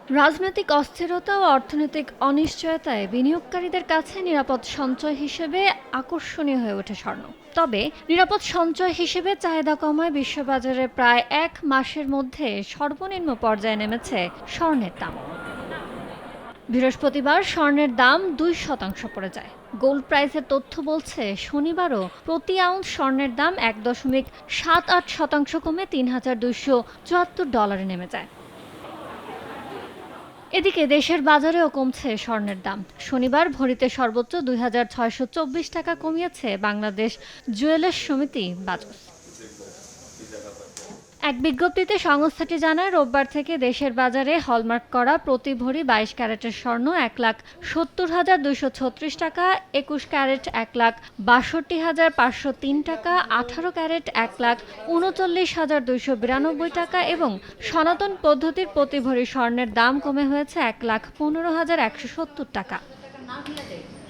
রাজনৈতিক অস্থিরতা ও অর্থনৈতিক অনিশ্চয়তায় বিনিয়োগকারীদের কাছে নিরাপদ সঞ্চয় হিসেবে আকর্ষণীয় হয়ে ওঠে স্বর্ণ। তবে নিরাপদ সঞ্চয় হিসেবে চাহিদা কমায় বিশ্ববাজারে প্রায় 1 মাসের মধ্যে সর্বনিম্ন পর্যায়ে নেমেছে স্বর্ণের দাম। বৃহস্পতিবার স্বর্ণের দাম 2% পড়ে যায়। গোল্ড প্রাইসের তথ্য বলছে শনিবারও প্রতি আউন্স স্বর্ণের দাম 1.78% কমে $৩,২৭৪ নেমে যায়। এদিকে দেশের বাজারেও কমছে স্বর্ণের দাম। শনিবার ভরিতে সর্বোচ্চ ২,৬২৪ টাকা কমিয়েছে বাংলাদেশ জুয়েলার্স সমিতি বাজুস। এক বিজ্ঞপ্তিতে সংস্থাটি জানায়, রোববার থেকে দেশের বাজারে হলমার্ক করা প্রতি ভরি 22 ক্যারেটের স্বর্ণ ১,৭০,২৩৬ টাকা, ২১ ক্যারেট ১,৬২,৫০৩ টাকা, ১৮ ক্যারেট ১,৩৯,২৯২ টাকা এবং সনাতন পদ্ধতির প্রতি ভরি স্বর্ণের দাম কমে হয়েছে ১,১৫,১৭০ টাকা।